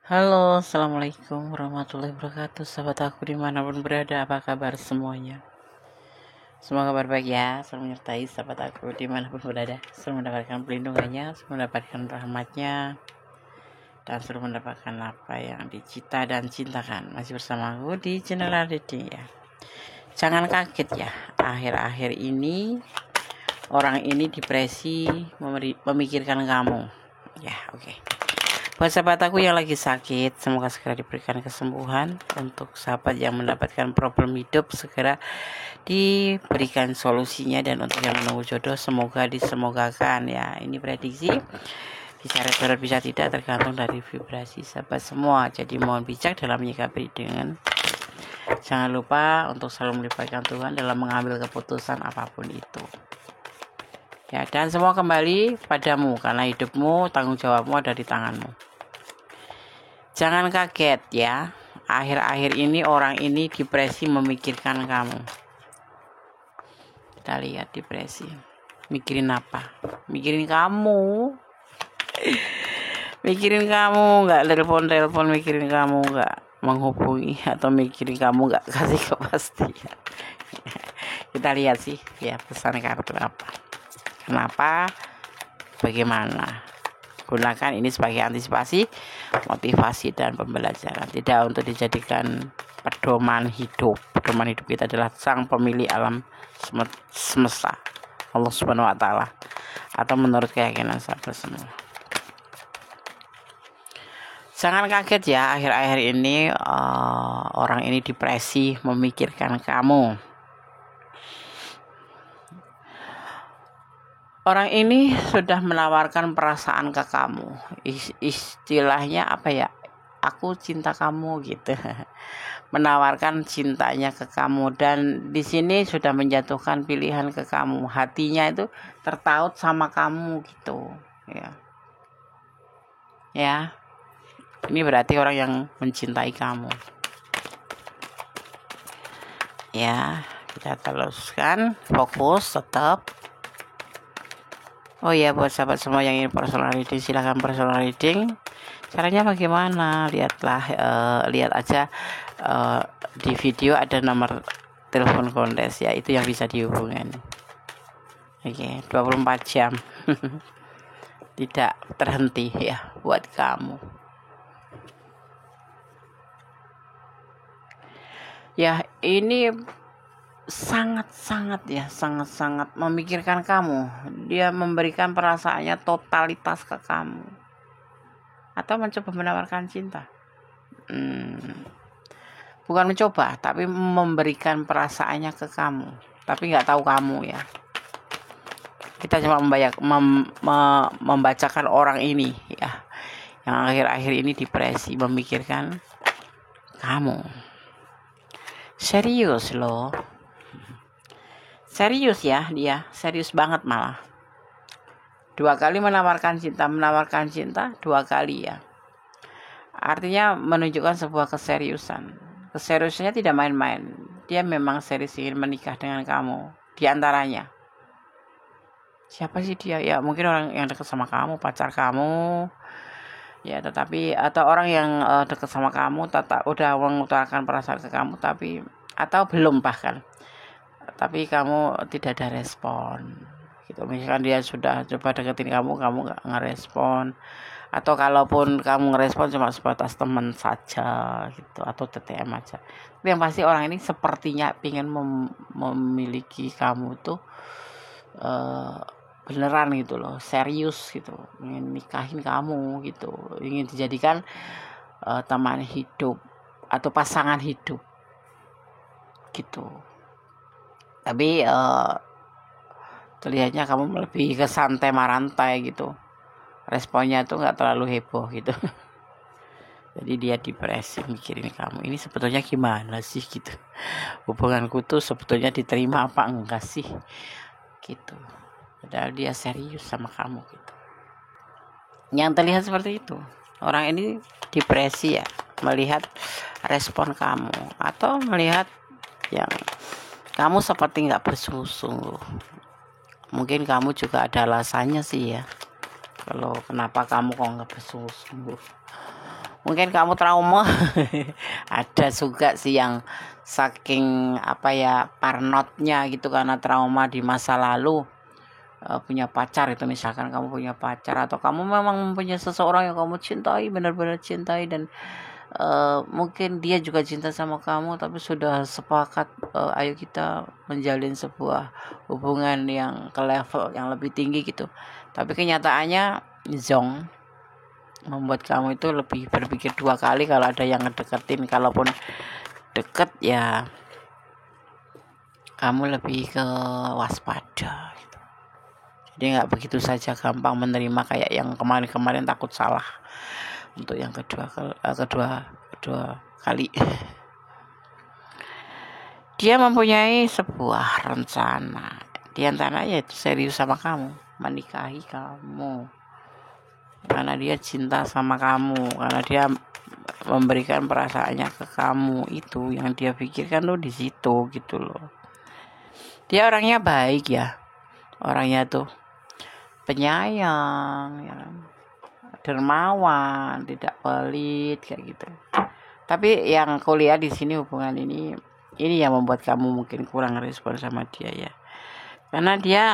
Halo, assalamualaikum warahmatullahi wabarakatuh. Sahabat aku dimanapun berada, apa kabar semuanya? Semoga kabar baik ya, selalu menyertai sahabat aku dimanapun berada, selalu mendapatkan pelindungannya, selalu mendapatkan rahmatnya, dan selalu mendapatkan apa yang dicita dan cintakan. Masih bersama aku di channel Reading ya. Jangan kaget ya, akhir-akhir ini orang ini depresi, memikirkan kamu. Ya, oke. Buat sahabat aku yang lagi sakit, semoga segera diberikan kesembuhan. Untuk sahabat yang mendapatkan problem hidup, segera diberikan solusinya. Dan untuk yang menunggu jodoh, semoga disemogakan ya. Ini prediksi, bisa retorot bisa tidak, tergantung dari vibrasi sahabat semua. Jadi mohon bijak dalam menyikapi dengan jangan lupa untuk selalu melibatkan Tuhan dalam mengambil keputusan apapun itu. Ya, dan semua kembali padamu karena hidupmu, tanggung jawabmu ada di tanganmu. Jangan kaget ya, akhir-akhir ini orang ini depresi memikirkan kamu. Kita lihat depresi. Mikirin apa? Mikirin kamu. Mikirin kamu, nggak telepon, mikirin kamu, nggak menghubungi, atau mikirin kamu, nggak kasih kepastian. Kita lihat sih, ya pesan kartu apa. Kenapa? Bagaimana? Gunakan ini sebagai antisipasi, motivasi, dan pembelajaran. Tidak untuk dijadikan pedoman hidup. Pedoman hidup kita adalah Sang Pemilik alam semesta, Allah Subhanahu wa Ta'ala, atau menurut keyakinan sahabat semua. Jangan kaget ya, akhir-akhir ini orang ini depresi memikirkan kamu. Orang ini sudah menawarkan perasaan ke kamu. Istilahnya apa ya? Aku cinta kamu gitu. Menawarkan cintanya ke kamu, dan di sini sudah menjatuhkan pilihan ke kamu. Hatinya itu tertaut sama kamu gitu, ya. Ya. Ini berarti orang yang mencintai kamu. Ya, kita teruskan, fokus tetap. Oh ya, buat sahabat semua yang ingin personal reading, silahkan personal reading. Caranya bagaimana? Lihat aja di video ada nomor telepon kontes ya, itu yang bisa dihubungin. Oke, 24 jam. Tidak terhenti ya buat kamu. Ya, ini sangat-sangat memikirkan kamu. Dia memberikan perasaannya totalitas ke kamu, atau mencoba menawarkan cinta. Bukan mencoba, tapi memberikan perasaannya ke kamu, tapi nggak tahu kamu ya. Kita cuma membacakan orang ini ya, yang akhir-akhir ini depresi memikirkan kamu. Serius loh. Serius ya, dia serius banget malah. 2 kali menawarkan cinta 2 kali ya. Artinya menunjukkan sebuah keseriusan. Keseriusannya tidak main-main. Dia memang serius ingin menikah dengan kamu. Di antaranya, siapa sih dia? Ya mungkin orang yang dekat sama kamu, pacar kamu. Ya, tetapi atau orang yang dekat sama kamu udah mengutarakan perasaan ke kamu, tapi atau belum bahkan. Tapi kamu tidak ada respon gitu. Misalkan dia sudah coba deketin kamu nggak ngerespon, atau kalaupun kamu ngerespon cuma sebatas teman saja gitu, atau TTM aja. Tapi yang pasti orang ini sepertinya ingin memiliki kamu tuh beneran gitu loh, serius gitu, ingin nikahin kamu gitu, ingin dijadikan teman hidup atau pasangan hidup gitu. Tapi terlihatnya kamu lebih ke santai marantai gitu, responnya tuh nggak terlalu heboh gitu. Jadi dia depresi mikirin kamu. Ini sebetulnya gimana sih gitu, hubunganku tuh sebetulnya diterima apa enggak sih gitu. Padahal dia serius sama kamu gitu. Yang terlihat seperti itu. Orang ini depresi ya, melihat respon kamu, atau melihat yang kamu seperti nggak bersungguh-sungguh. Mungkin kamu juga ada alasannya sih ya, kalau kenapa kamu kok nggak bersungguh-sungguh. mungkin kamu trauma. Ada juga sih yang saking parnotnya gitu karena trauma di masa lalu, punya pacar itu, misalkan kamu punya pacar atau kamu memang mempunyai seseorang yang kamu cintai, benar-benar cintai, dan mungkin dia juga cinta sama kamu, tapi sudah sepakat, ayo kita menjalin sebuah hubungan yang ke level yang lebih tinggi gitu, tapi kenyataannya zong, membuat kamu itu lebih berpikir dua kali kalau ada yang ngedeketin. Kalaupun deket ya kamu lebih ke waspada gitu. Jadi nggak begitu saja gampang menerima kayak yang kemarin takut salah untuk yang kedua kali. Dia mempunyai sebuah rencana, di antaranya yaitu serius sama kamu, menikahi kamu, karena dia cinta sama kamu, karena dia memberikan perasaannya ke kamu. Itu yang dia pikirkan tuh di situ gitu loh. Dia orangnya baik ya, orangnya tuh penyayang ya, dermawan, tidak pelit kayak gitu. Tapi yang kuliah di sini hubungan ini yang membuat kamu mungkin kurang respon sama dia ya, karena dia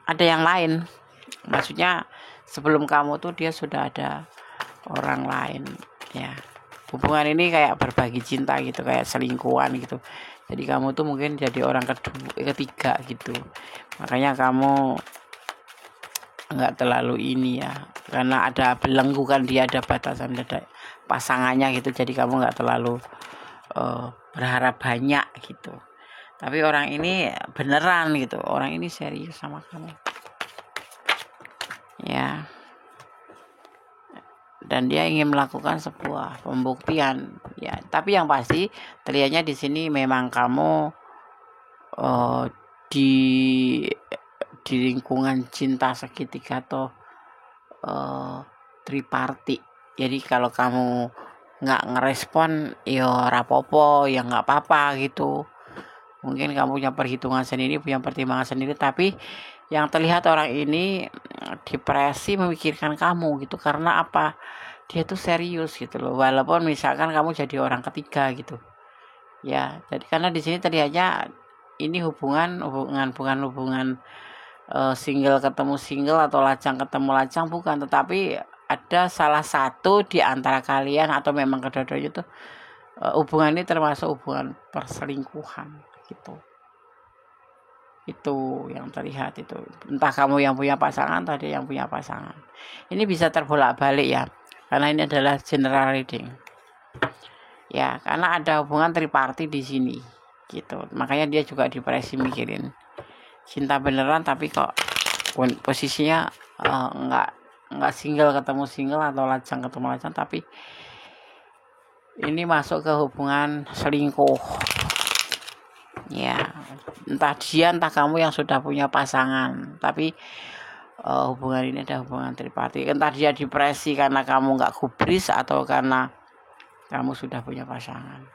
ada yang lain. Maksudnya sebelum kamu tuh dia sudah ada orang lain ya. Hubungan ini kayak berbagi cinta gitu, kayak selingkuhan gitu. Jadi kamu tuh mungkin jadi orang ketiga gitu. Makanya kamu nggak terlalu ini ya, karena ada belenggu kan, dia ada batasan, ada pasangannya gitu. Jadi kamu nggak terlalu berharap banyak gitu. Tapi orang ini beneran gitu, orang ini serius sama kamu ya, dan dia ingin melakukan sebuah pembuktian ya. Tapi yang pasti terlihatnya di sini memang kamu di lingkungan cinta segitiga atau triparty. Jadi kalau kamu nggak ngerespon ya rapopo, ya nggak apa-apa gitu. Mungkin kamu punya perhitungan sendiri, punya pertimbangan sendiri, tapi yang terlihat orang ini depresi memikirkan kamu gitu. Karena apa? Dia tuh serius gitu loh, walaupun misalkan kamu jadi orang ketiga gitu ya. Jadi karena di sini terlihatnya ini hubungan bukan hubungan single ketemu single atau lajang ketemu lajang, bukan, tetapi ada salah satu di antara kalian atau memang kedua-duanya itu hubungan ini termasuk hubungan perselingkuhan gitu. Itu yang terlihat itu, entah kamu yang punya pasangan atau dia yang punya pasangan. Ini bisa terbolak-balik ya, karena ini adalah general reading ya, karena ada hubungan triparty di sini gitu. Makanya dia juga depresi mikirin cinta beneran, tapi kok posisinya nggak single ketemu single atau lajang ketemu lajang, tapi ini masuk ke hubungan selingkuh ya. Entah dia entah kamu yang sudah punya pasangan, tapi hubungan ini ada hubungan triparty. Entah dia depresi karena kamu nggak gubris, atau karena kamu sudah punya pasangan,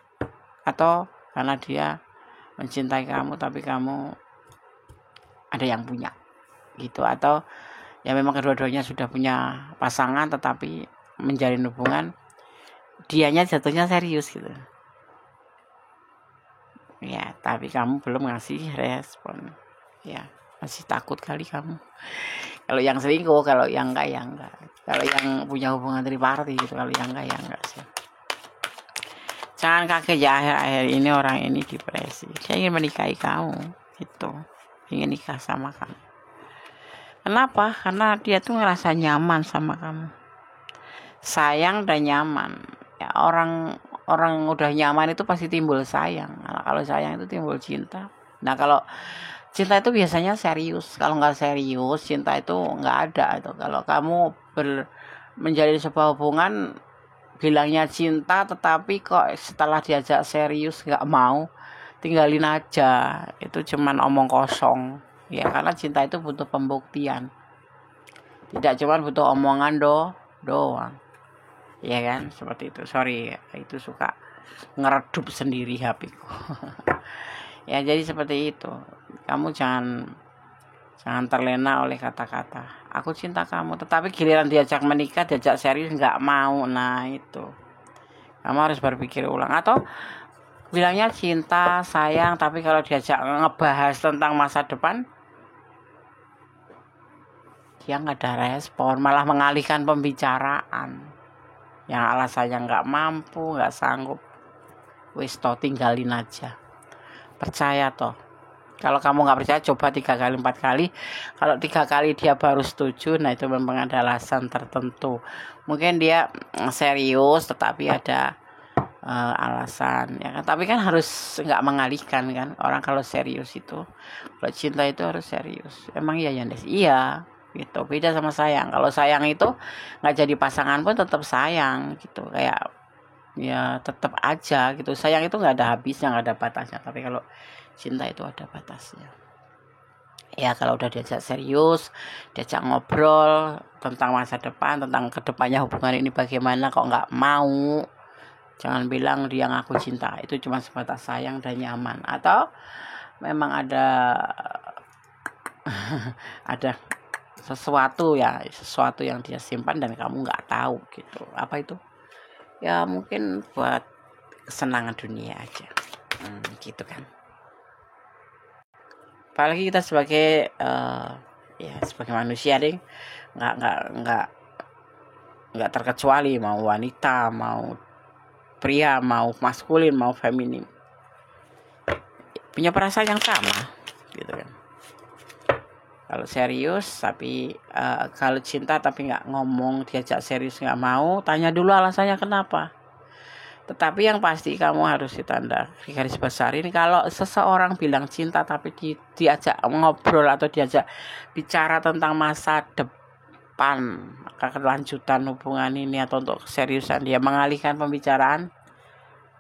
atau karena dia mencintai kamu tapi kamu ada yang punya gitu, atau ya memang kedua-duanya sudah punya pasangan tetapi menjalin hubungan, dianya jatuhnya serius gitu ya, tapi kamu belum ngasih respon ya, masih takut kali kamu. Kalau yang selingkuh, kalau yang enggak ya enggak. Kalau yang punya hubungan triparty gitu, kalau yang enggak ya enggak sih. Jangan kaget ya, akhir-akhir ini orang ini depresi. Dia ingin menikahi kamu gitu, ingin nikah sama kamu. Kenapa? Karena dia tuh ngerasa nyaman sama kamu, sayang dan nyaman ya. Orang udah nyaman itu pasti timbul sayang. Nah, kalau sayang itu timbul cinta. Nah, kalau cinta itu biasanya serius. Kalau nggak serius, cinta itu nggak ada itu. Kalau kamu menjalin sebuah hubungan bilangnya cinta, tetapi kok setelah diajak serius nggak mau, tinggalin aja, itu cuman omong kosong ya. Karena cinta itu butuh pembuktian, tidak cuman butuh omongan doang ya kan, seperti itu. Sorry itu suka ngeredup sendiri HP-ku. Ya jadi seperti itu, kamu jangan terlena oleh kata-kata aku cinta kamu, tetapi giliran diajak menikah, diajak serius nggak mau. Nah itu kamu harus berpikir ulang. Atau bilangnya cinta, sayang, tapi kalau diajak ngebahas tentang masa depan, dia nggak ada respon, malah mengalihkan pembicaraan. Yang alasannya nggak mampu, nggak sanggup, wis toh tinggalin aja. Percaya toh. Kalau kamu nggak percaya, coba 3 kali 4 kali. Kalau 3 kali dia baru setuju, nah itu memang ada alasan tertentu. Mungkin dia serius, tetapi ada alasan, ya kan. Tapi kan harus nggak mengalihkan kan. Orang kalau serius itu, kalau cinta itu harus serius. Emang iya ya, Des? Iya, gitu. Beda sama sayang. Kalau sayang itu nggak jadi pasangan pun tetap sayang, gitu. Kayak ya tetap aja gitu. Sayang itu nggak ada habisnya, nggak ada batasnya. Tapi kalau cinta itu ada batasnya. Ya kalau udah diajak serius, diajak ngobrol tentang masa depan, tentang kedepannya hubungan ini bagaimana, kok nggak mau, jangan bilang dia ngaku cinta, itu cuma sebatas sayang dan nyaman. Atau memang ada ada sesuatu yang dia simpan dan kamu nggak tahu gitu. Apa itu? Ya mungkin buat kesenangan dunia aja, gitu kan. Apalagi kita sebagai sebagai manusia ding, nggak terkecuali mau wanita, mau pria, mau maskulin, mau feminin, punya perasaan yang sama gitu kan. Kalau serius tapi kalau cinta tapi nggak ngomong, diajak serius nggak mau, tanya dulu alasannya kenapa. Tetapi yang pasti kamu harus ditanda di garis besar ini, kalau seseorang bilang cinta tapi diajak ngobrol atau diajak bicara tentang masa depan, kelanjutan hubungan ini atau untuk keseriusan, dia mengalihkan pembicaraan,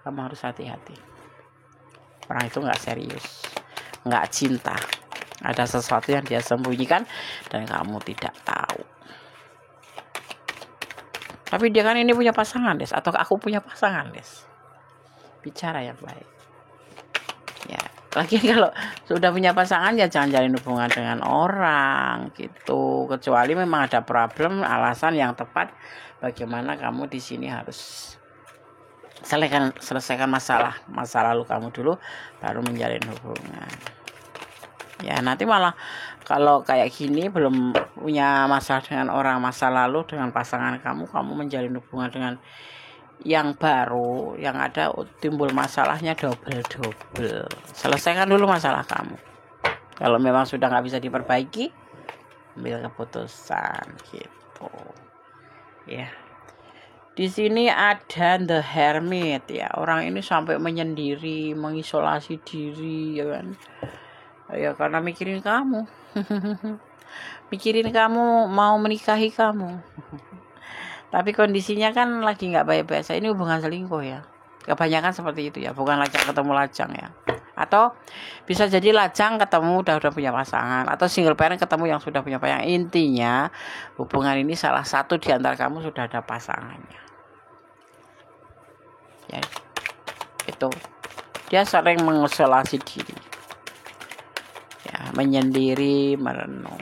kamu harus hati-hati. Orang itu nggak serius, nggak cinta. Ada sesuatu yang dia sembunyikan dan kamu tidak tahu. Tapi dia kan ini punya pasangan, Des, atau aku punya pasangan, Des. Bicara yang baik. Ya, lagi kalau sudah punya pasangan ya jangan jalin hubungan dengan orang gitu. Kecuali memang ada problem, alasan yang tepat bagaimana kamu di sini harus selesaikan masa lalu kamu dulu baru menjalin hubungan. Ya, nanti malah kalau kayak gini belum punya masalah dengan orang masa lalu, dengan pasangan kamu menjalin hubungan dengan yang baru, yang ada timbul masalahnya double. Selesaikan dulu masalah kamu. Kalau memang sudah nggak bisa diperbaiki, ambil keputusan gitu. Ya. Di sini ada The Hermit ya. Orang ini sampai menyendiri, mengisolasi diri ya kan. Ya karena mikirin kamu. Mikirin kamu mau menikahi kamu. Tapi kondisinya kan lagi nggak baik-baik saja. Ini hubungan selingkuh ya. Kebanyakan seperti itu ya. Bukan lajang ketemu lajang ya. Atau bisa jadi lajang ketemu udah punya pasangan. Atau single parent ketemu yang sudah punya pasangan. Intinya hubungan ini salah satu di antara kamu sudah ada pasangannya. Ya, itu. Dia sering mengisolasi diri. Menyendiri, merenung,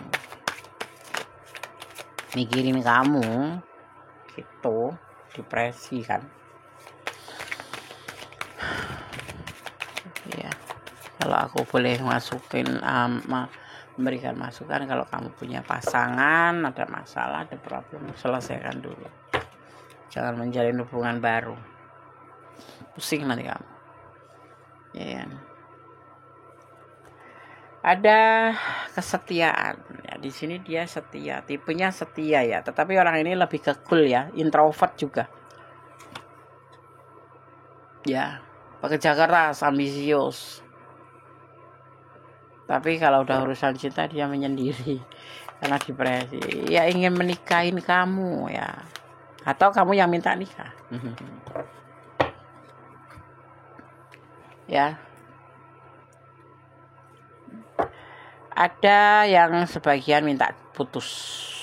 mikirin kamu gitu, depresi kan ya. Kalau aku boleh memberikan masukan, kalau kamu punya pasangan, ada masalah, ada problem, selesaikan dulu, jangan menjalin hubungan baru, pusing nanti kamu ya. Ada kesetiaan ya, di sini dia setia, tipenya setia ya, tetapi orang ini lebih ke cool ya, introvert juga ya, pekerja keras, ambisius. Tapi kalau udah urusan cinta dia menyendiri karena depresi. Ya ingin menikahin kamu ya, atau kamu yang minta nikah. Ya. Ada yang sebagian minta putus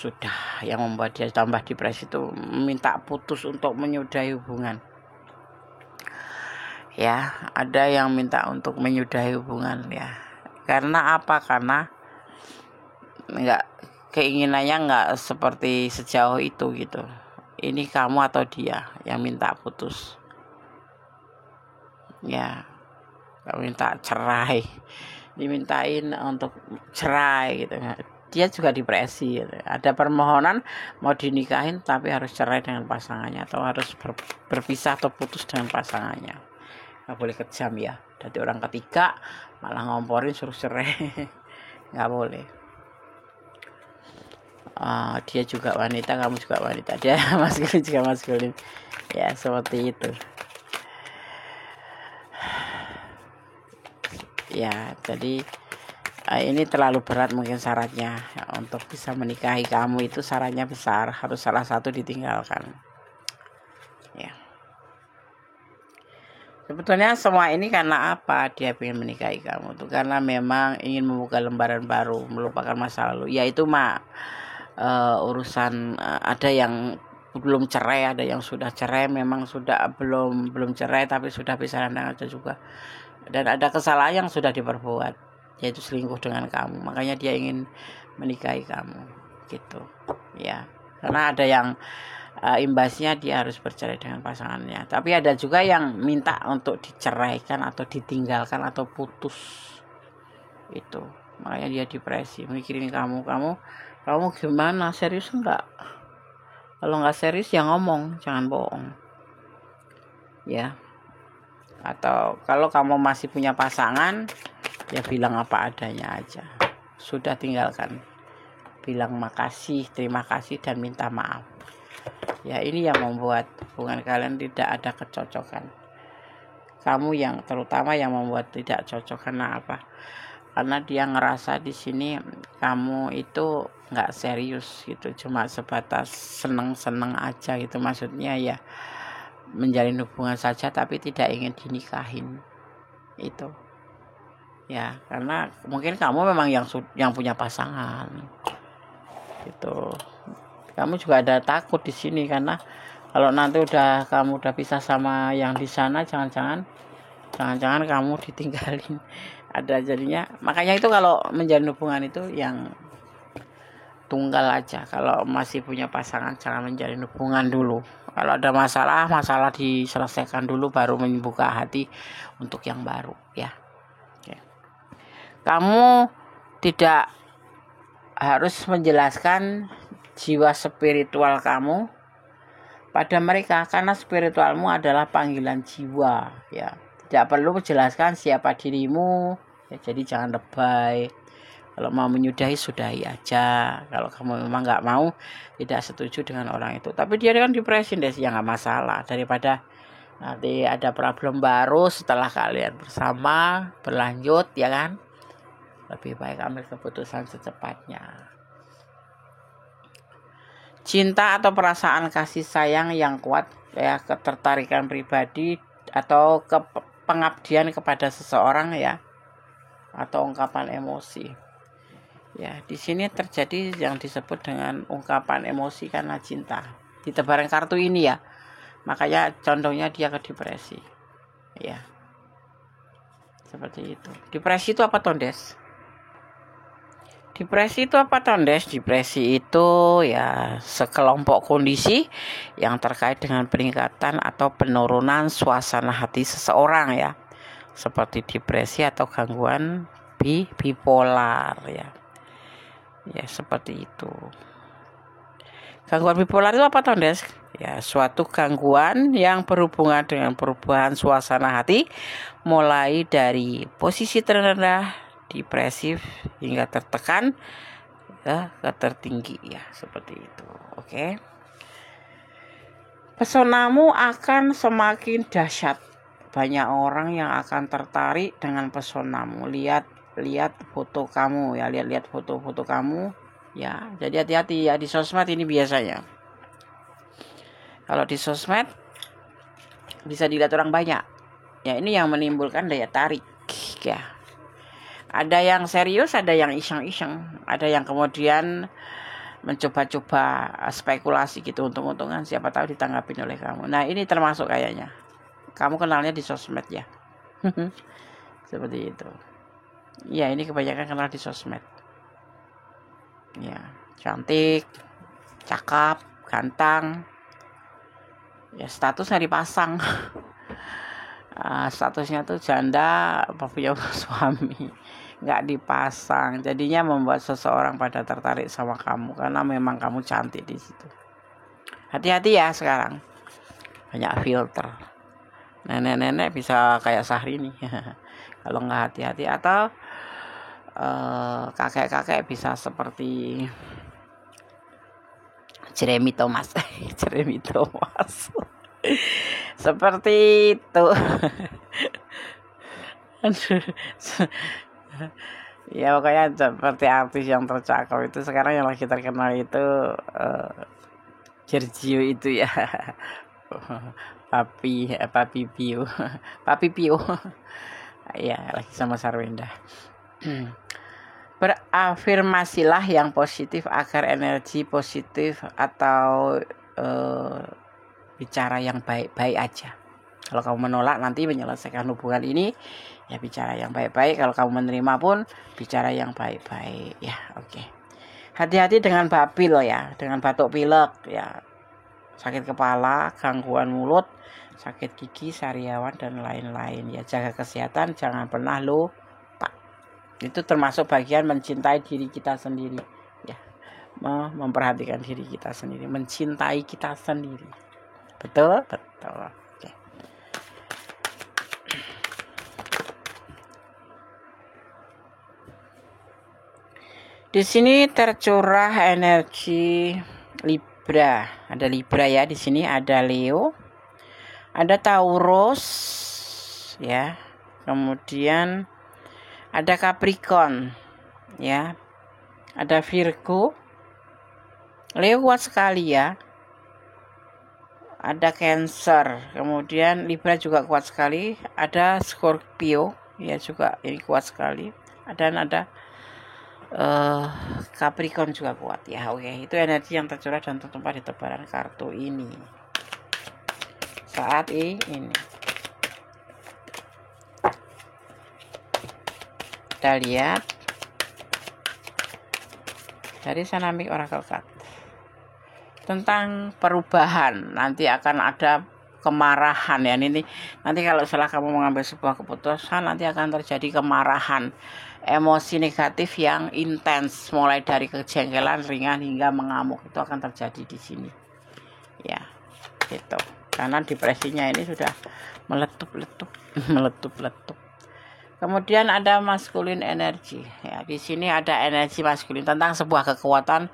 sudah, yang membuat dia tambah depresi itu minta putus untuk menyudahi hubungan. Ya, ada yang minta untuk menyudahi hubungan ya. Karena apa? Karena keinginannya nggak seperti sejauh itu gitu. Ini kamu atau dia yang minta putus. Ya, kamu minta cerai, dimintain untuk cerai gitu. Dia juga depresi gitu. Ada permohonan mau dinikahin tapi harus cerai dengan pasangannya atau harus berpisah atau putus dengan pasangannya. Nggak boleh kejam ya. Jadi orang ketiga malah ngomporin suruh cerai. Nggak boleh. Dia juga wanita, kamu juga wanita. Dia maskulin juga maskulin. Ya seperti itu. Ya jadi ini terlalu berat mungkin syaratnya ya, untuk bisa menikahi kamu itu syaratnya besar, harus salah satu ditinggalkan. Ya. Sebetulnya semua ini karena apa dia ingin menikahi kamu tuh? Karena memang ingin membuka lembaran baru, melupakan masa lalu. Yaitu urusan ada yang belum cerai, ada yang sudah cerai, memang sudah belum cerai tapi sudah pisahan dengan juga. Dan ada kesalahan yang sudah diperbuat, yaitu selingkuh dengan kamu. Makanya dia ingin menikahi kamu gitu ya. Karena ada yang imbasnya dia harus bercerai dengan pasangannya. Tapi ada juga yang minta untuk diceraikan atau ditinggalkan atau putus. Itu. Makanya dia depresi, mikirin kamu gimana? Serius enggak? Kalau enggak serius ya ngomong, jangan bohong. Ya. Atau kalau kamu masih punya pasangan, ya bilang apa adanya aja. Sudah tinggalkan. Bilang makasih, terima kasih dan minta maaf. Ya ini yang membuat hubungan kalian tidak ada kecocokan. Kamu yang terutama yang membuat tidak cocok karena apa? Karena dia ngerasa di sini kamu itu nggak serius gitu, cuma sebatas seneng-seneng aja gitu. Maksudnya ya menjalin hubungan saja tapi tidak ingin dinikahin itu ya, karena mungkin kamu memang yang punya pasangan gitu. Kamu juga ada takut di sini karena kalau nanti kamu udah pisah sama yang di sana, jangan-jangan kamu ditinggalin. Ada jadinya, makanya itu kalau menjalin hubungan itu yang tunggal aja. Kalau masih punya pasangan jangan menjalin hubungan dulu. Kalau ada masalah diselesaikan dulu baru membuka hati untuk yang baru ya. Oke. Kamu tidak harus menjelaskan jiwa spiritual kamu pada mereka karena spiritualmu adalah panggilan jiwa ya. Tidak perlu menjelaskan siapa dirimu ya, jadi jangan lebay. Kalau mau menyudahi, sudahi aja. Kalau kamu memang nggak mau, tidak setuju dengan orang itu. Tapi dia kan depresi, ya nggak masalah. Daripada nanti ada problem baru setelah kalian bersama, berlanjut, ya kan? Lebih baik ambil keputusan secepatnya. Cinta atau perasaan kasih sayang yang kuat, ya ketertarikan pribadi atau pengabdian kepada seseorang ya, atau ungkapan emosi. Ya, di sini terjadi yang disebut dengan ungkapan emosi karena cinta. Di tebaran kartu ini ya. Makanya condongnya dia ke depresi. Ya. Seperti itu. Depresi itu apa, Tondes? Depresi itu apa, Tondes? Depresi itu ya sekelompok kondisi yang terkait dengan peningkatan atau penurunan suasana hati seseorang ya. Seperti depresi atau gangguan bipolar ya. Ya seperti itu. Gangguan bipolar itu apa, Tondes? Ya suatu gangguan yang berhubungan dengan perubahan suasana hati mulai dari posisi terendah, depresif hingga tertekan ya, ke tertinggi ya, seperti itu. Oke. Pesonamu akan semakin dahsyat. Banyak orang yang akan tertarik dengan pesonamu. Lihat foto kamu ya, lihat foto-foto kamu ya. Jadi hati-hati ya di sosmed ini biasanya. Kalau di sosmed bisa dilihat orang banyak. Ya ini yang menimbulkan daya tarik ya. Ada yang serius, ada yang iseng-iseng, ada yang kemudian mencoba-coba spekulasi gitu untung-untungan, siapa tahu ditanggapin oleh kamu. Nah, ini termasuk kayaknya. Kamu kenalnya di sosmed ya. Seperti itu. Ya ini kebanyakan kenal di sosmed. Ya, cantik, cakep, ganteng, ya statusnya dipasang. Statusnya tuh janda apa punya suami, nggak dipasang, jadinya membuat seseorang pada tertarik sama kamu karena memang kamu cantik di situ. Hati-hati ya sekarang, banyak filter. Nenek-nenek bisa kayak Syahrini kalau nggak hati-hati, atau kakek-kakek bisa seperti Jeremy Thomas. Jeremy Thomas seperti itu. Ya pokoknya seperti artis yang tercakap itu sekarang yang lagi terkenal itu Sergio itu ya. Papi Pio. Papi Pio. Ya lagi sama Sarwenda. Berafirmasilah yang positif agar energi positif, atau bicara yang baik-baik aja. Kalau kamu menolak nanti menyelesaikan hubungan ini, ya bicara yang baik-baik. Kalau kamu menerima pun bicara yang baik-baik. Ya, oke. Hati-hati dengan babil loh ya, dengan batuk pilek ya, sakit kepala, gangguan mulut, sakit gigi, sariawan dan lain-lain. Ya jaga kesehatan, jangan pernah lupa. Itu termasuk bagian mencintai diri kita sendiri. Ya, memperhatikan diri kita sendiri, mencintai kita sendiri. Betul. Oke. Di sini tercurah energi Libra. Ada Libra ya, di sini ada Leo, ada Taurus ya. Kemudian ada Capricorn ya. Ada Virgo. Leo kuat sekali ya. Ada Cancer, kemudian Libra juga kuat sekali, ada Scorpio ya juga ini kuat sekali, dan ada Capricorn juga kuat ya. Oke, itu energi yang tercurah dan tertumpah di tebaran kartu ini saat ini. Kita lihat dari Sanamik Oracle Card tentang perubahan. Nanti akan ada kemarahan ya. Ini nanti kalau setelah kamu mengambil sebuah keputusan, nanti akan terjadi kemarahan, emosi negatif yang intens, mulai dari kejengkelan ringan hingga mengamuk, itu akan terjadi di sini ya, gitu. Karena depresinya ini sudah meletup. Kemudian ada masculine energy ya. Di sini ada energi maskulin tentang sebuah kekuatan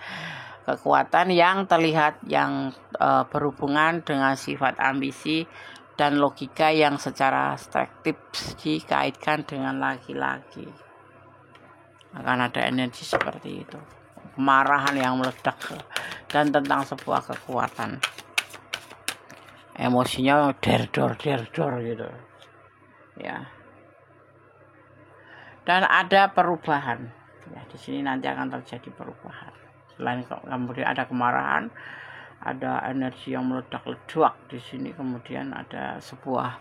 yang terlihat, yang berhubungan dengan sifat ambisi dan logika yang secara struktif dikaitkan dengan laki-laki. Akan ada energi seperti itu, kemarahan yang meledak, dan tentang sebuah kekuatan, emosinya derdor gitu ya. Dan ada perubahan ya, di sini nanti akan terjadi perubahan. Selain kemudian ada kemarahan, ada energi yang meledak-ledak di sini, kemudian ada sebuah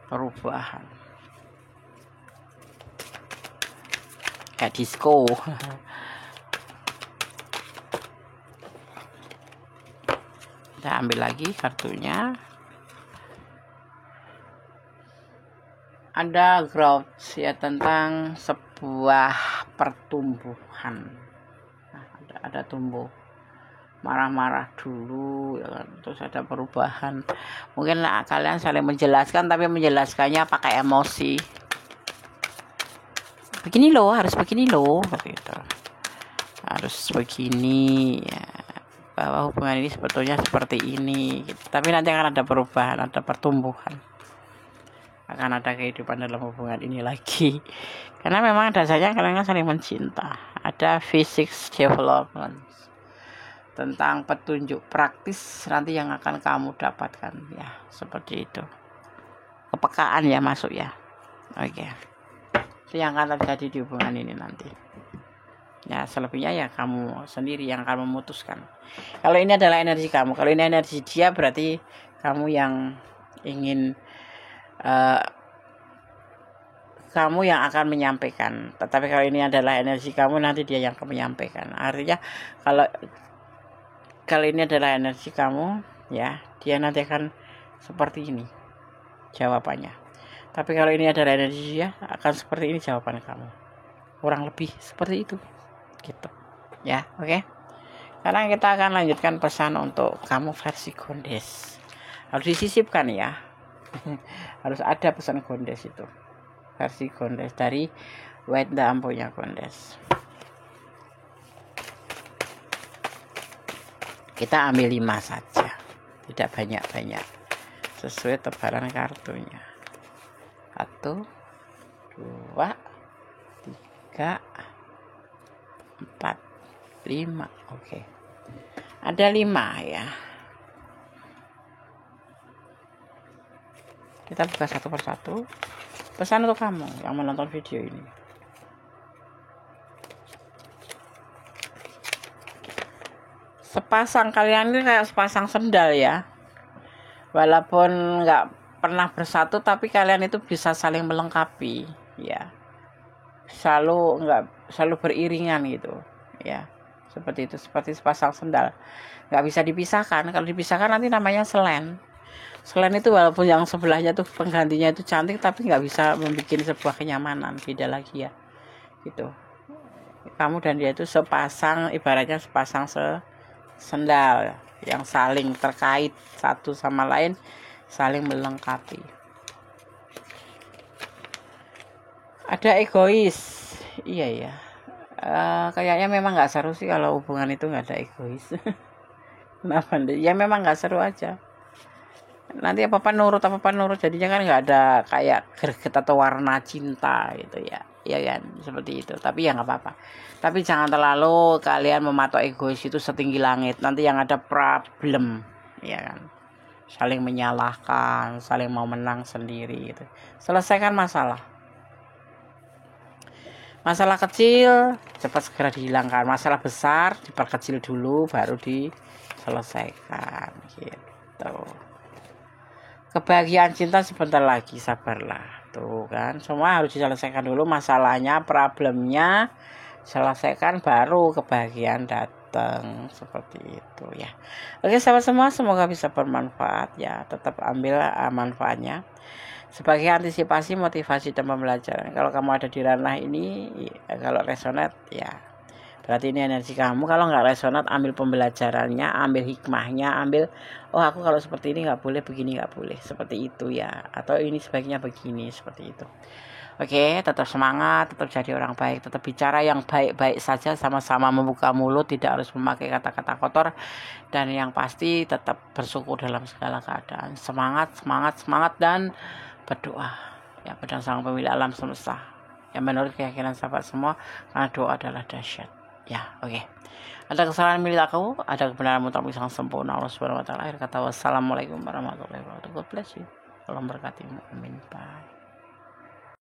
perubahan kayak disco. Kita ambil lagi kartunya. Ada growth ya, tentang sebuah pertumbuhan. Nah, ada tumbuh, marah-marah dulu ya kan, terus ada perubahan. Mungkin kalian saling menjelaskan, tapi menjelaskannya pakai emosi. Begini loh, harus begini loh gitu. Harus begini ya, bahwa hubungan ini sebetulnya seperti ini gitu. Tapi nanti akan ada perubahan, ada pertumbuhan, akan ada kehidupan dalam hubungan ini lagi. Karena memang dasarnya kalian saling mencinta. Ada physics development, tentang petunjuk praktis nanti yang akan kamu dapatkan ya, seperti itu. Kepekaan ya masuk ya. Oke. Itu yang akan terjadi di hubungan ini nanti. Ya, selebihnya ya kamu sendiri yang akan memutuskan. Kalau ini adalah energi kamu, kalau ini energi dia, berarti kamu yang ingin kamu yang akan menyampaikan. Tetapi kalau ini adalah energi kamu, nanti dia yang akan menyampaikan. Artinya kalau ini adalah energi kamu, ya, dia nanti akan seperti ini jawabannya. Tapi kalau ini adalah energi dia, akan seperti ini jawaban kamu. Kurang lebih seperti itu. Gitu. Ya, oke. Sekarang kita akan lanjutkan pesan untuk kamu versi Gondes. Harus disisipkan ya. Harus ada pesan Gondes itu. Versi Gondes dari White the Ampunya Gondes. Kita ambil 5 saja. Tidak banyak-banyak. Sesuai tebaran kartunya. 1, 2, 3, 4, 5. Oke. Ada 5 ya. Kita buka satu persatu. Pesan untuk kamu yang menonton video ini. Sepasang kalian ini kayak sepasang sendal ya. Walaupun nggak pernah bersatu, tapi kalian itu bisa saling melengkapi ya. Selalu beriringan gitu ya. Seperti itu, seperti sepasang sendal. Nggak bisa dipisahkan. Kalau dipisahkan nanti namanya selen. Selen itu walaupun yang sebelahnya tuh penggantinya itu cantik, tapi nggak bisa membuat sebuah kenyamanan. Beda lagi ya. Gitu. Kamu dan dia itu sepasang, ibaratnya sepasang sendal yang saling terkait satu sama lain, saling melengkapi. Ada egois, iya ya. Kayaknya memang nggak seru sih kalau hubungan itu nggak ada egois. Kenapa? Ya memang nggak seru aja. Nanti apa-apa nurut, jadinya kan nggak ada kayak greget atau warna cinta gitu ya. Iya kan, seperti itu. Tapi ya nggak apa-apa. Tapi jangan terlalu kalian mematok egois itu setinggi langit. Nanti yang ada problem, ya kan. Saling menyalahkan, saling mau menang sendiri gitu. Selesaikan masalah. Masalah kecil cepat segera dihilangkan. Masalah besar diperkecil dulu baru diselesaikan gitu. Kebahagiaan cinta sebentar lagi, sabarlah. Tuh kan, semua harus diselesaikan dulu masalahnya, problemnya selesaikan baru kebahagiaan datang, seperti itu ya. Oke sahabat semua, semoga bisa bermanfaat ya. Tetap ambil manfaatnya sebagai antisipasi, motivasi dan pembelajaran. Kalau kamu ada di ranah ini ya, kalau resonate ya berarti ini energi kamu. Kalau nggak resonate, ambil pembelajarannya, ambil hikmahnya, ambil oh aku kalau seperti ini nggak boleh, begini nggak boleh, seperti itu ya, atau ini sebaiknya begini, seperti itu. Oke, tetap semangat, tetap jadi orang baik, tetap bicara yang baik-baik saja, sama-sama membuka mulut, tidak harus memakai kata-kata kotor, dan yang pasti tetap bersyukur dalam segala keadaan. Semangat, semangat, semangat, dan berdoa ya pada Sang Pemilik alam semesta yang menurut keyakinan sahabat semua, karena doa adalah dahsyat ya. Oke. Ada kesalahan milik aku, ada kebenaran mutlak yang sempurna Allah Subhanahu wa taala. Akhir kata wassalamualaikum warahmatullahi wabarakatuh. God bless you. Allah memberkati. Amin. Bye.